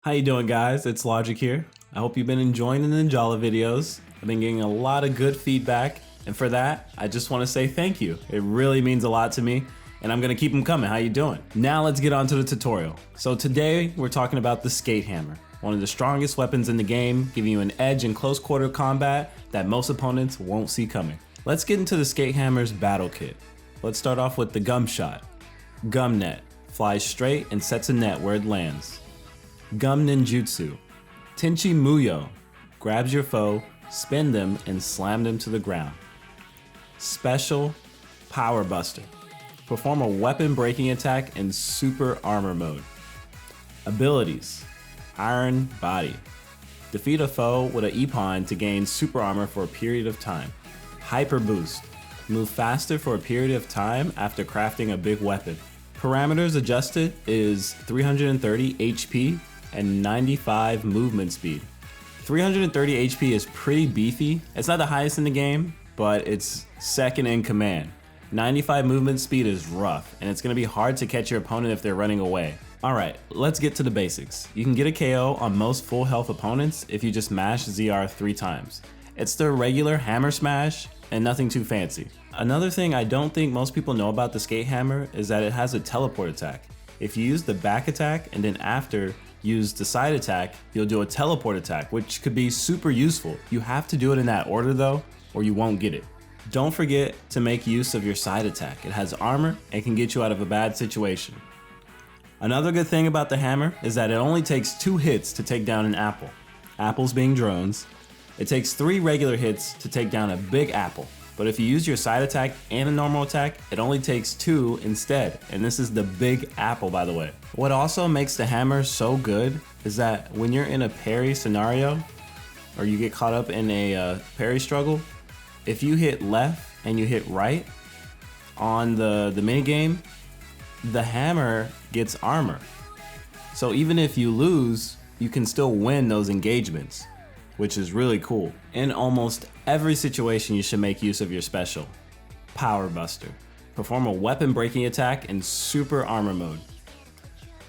How you doing, guys? It's Logic here. I hope you've been enjoying the Ninjala videos. I've been getting a lot of good feedback, and for that, I just want to say thank you. It really means a lot to me, and I'm gonna keep them coming. How you doing? Now let's get on to the tutorial. So today, we're talking about the SK8 Hammer, one of the strongest weapons in the game, giving you an edge in close quarter combat that most opponents won't see coming. Let's get into the SK8 Hammer's battle kit. Let's start off with the Gum Shot. Gum Net, flies straight and sets a net where it lands. Gum Ninjutsu. Tenchi Muyo, grabs your foe, spin them, and slam them to the ground. Special Power Buster. Perform a weapon breaking attack in super armor mode. Abilities. Iron Body. Defeat a foe with an epon to gain super armor for a period of time. Hyper Boost. Move faster for a period of time after crafting a big weapon. Parameters adjusted is 330 HP and 95 movement speed. 330 HP is pretty beefy. It's not the highest in the game, but it's second in command. 95 movement speed is rough, and it's gonna be hard to catch your opponent if they're running away. All right, let's get to the basics. You can get a KO on most full health opponents if you just mash ZR 3 times. It's the regular hammer smash and nothing too fancy. Another thing I don't think most people know about the SK8 Hammer is that it has a teleport attack. If you use the back attack and then after use the side attack, you'll do a teleport attack, which could be super useful. You have to do it in that order though, or you won't get it. Don't forget to make use of your side attack. It has armor and can get you out of a bad situation. Another good thing about the hammer is that it only takes 2 hits to take down an apple. Apples being drones. It takes 3 regular hits to take down a big apple. But if you use your side attack and a normal attack, it only takes 2 instead. And this is the big apple, by the way. What also makes the hammer so good is that when you're in a parry scenario, or you get caught up in a parry struggle, if you hit left and you hit right on the mini game, the hammer gets armor. So even if you lose, you can still win those engagements, which is really cool. In almost every situation, you should make use of your special. Power Buster. Perform a weapon breaking attack in super armor mode.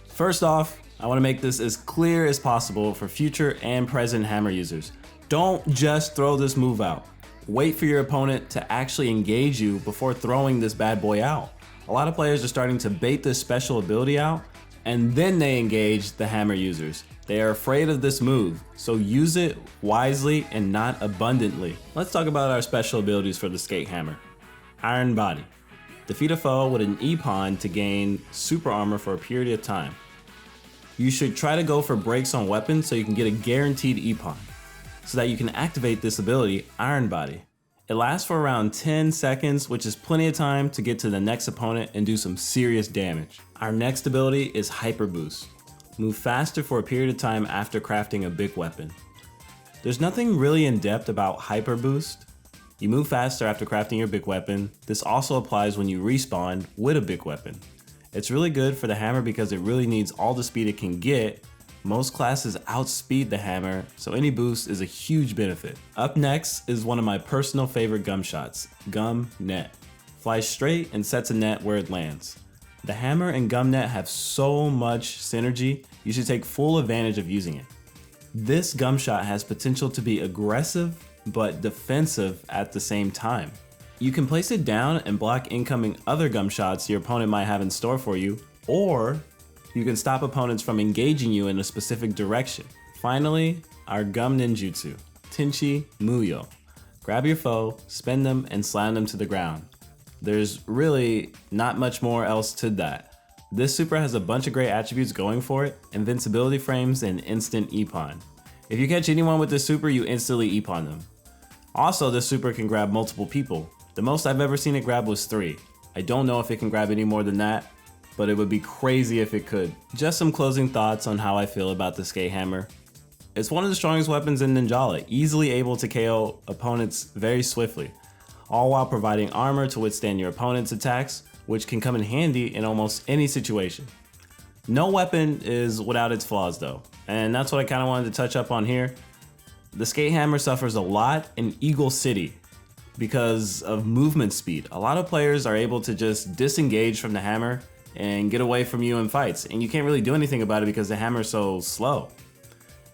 First off, I want to make this as clear as possible for future and present hammer users. Don't just throw this move out. Wait for your opponent to actually engage you before throwing this bad boy out. A lot of players are starting to bait this special ability out, and then they engage the hammer users. They are afraid of this move, so use it wisely and not abundantly. Let's talk about our special abilities for the SK8 Hammer. Iron Body. Defeat a foe with an epon to gain super armor for a period of time. You should try to go for breaks on weapons so you can get a guaranteed epon, so that you can activate this ability, Iron Body. It lasts for around 10 seconds, which is plenty of time to get to the next opponent and do some serious damage. Our next ability is Hyper Boost. Move faster for a period of time after crafting a big weapon. There's nothing really in depth about Hyper Boost. You move faster after crafting your big weapon. This also applies when you respawn with a big weapon. It's really good for the hammer because it really needs all the speed it can get. Most classes outspeed the hammer, so any boost is a huge benefit. Up next is one of my personal favorite gum shots, Gum Net. Flies straight and sets a net where it lands. The hammer and gum net have so much synergy, you should take full advantage of using it. This gum shot has potential to be aggressive, but defensive at the same time. You can place it down and block incoming other gum shots your opponent might have in store for you, or you can stop opponents from engaging you in a specific direction. Finally, our Gum Ninjutsu, Tenchi Muyo. Grab your foe, spin them, and slam them to the ground. There's really not much more else to that. This super has a bunch of great attributes going for it: invincibility frames and instant epon. If you catch anyone with this super, you instantly epon them. Also, this super can grab multiple people. The most I've ever seen it grab was 3. I don't know if it can grab any more than that, but it would be crazy if it could. Just some closing thoughts on how I feel about the SK8 Hammer. It's one of the strongest weapons in Ninjala, easily able to KO opponents very swiftly, all while providing armor to withstand your opponent's attacks, which can come in handy in almost any situation. No weapon is without its flaws though, and that's what I kind of wanted to touch up on here. The SK8 Hammer suffers a lot in Eagle City because of movement speed. A lot of players are able to just disengage from the hammer and get away from you in fights, and you can't really do anything about it because the hammer is so slow.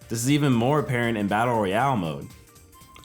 This is even more apparent in Battle Royale mode.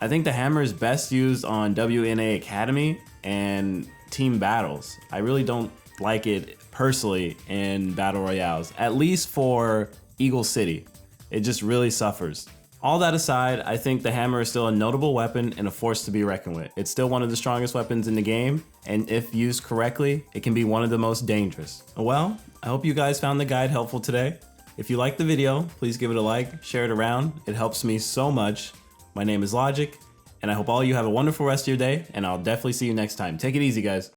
I think the hammer is best used on WNA Academy and team battles. I really don't like it personally in Battle Royales, at least for Eagle City. It just really suffers. All that aside, I think the hammer is still a notable weapon and a force to be reckoned with. It's still one of the strongest weapons in the game, and if used correctly, it can be one of the most dangerous. Well, I hope you guys found the guide helpful today. If you liked the video, please give it a like, share it around. It helps me so much. My name is Logic, and I hope all you have a wonderful rest of your day, and I'll definitely see you next time. Take it easy, guys.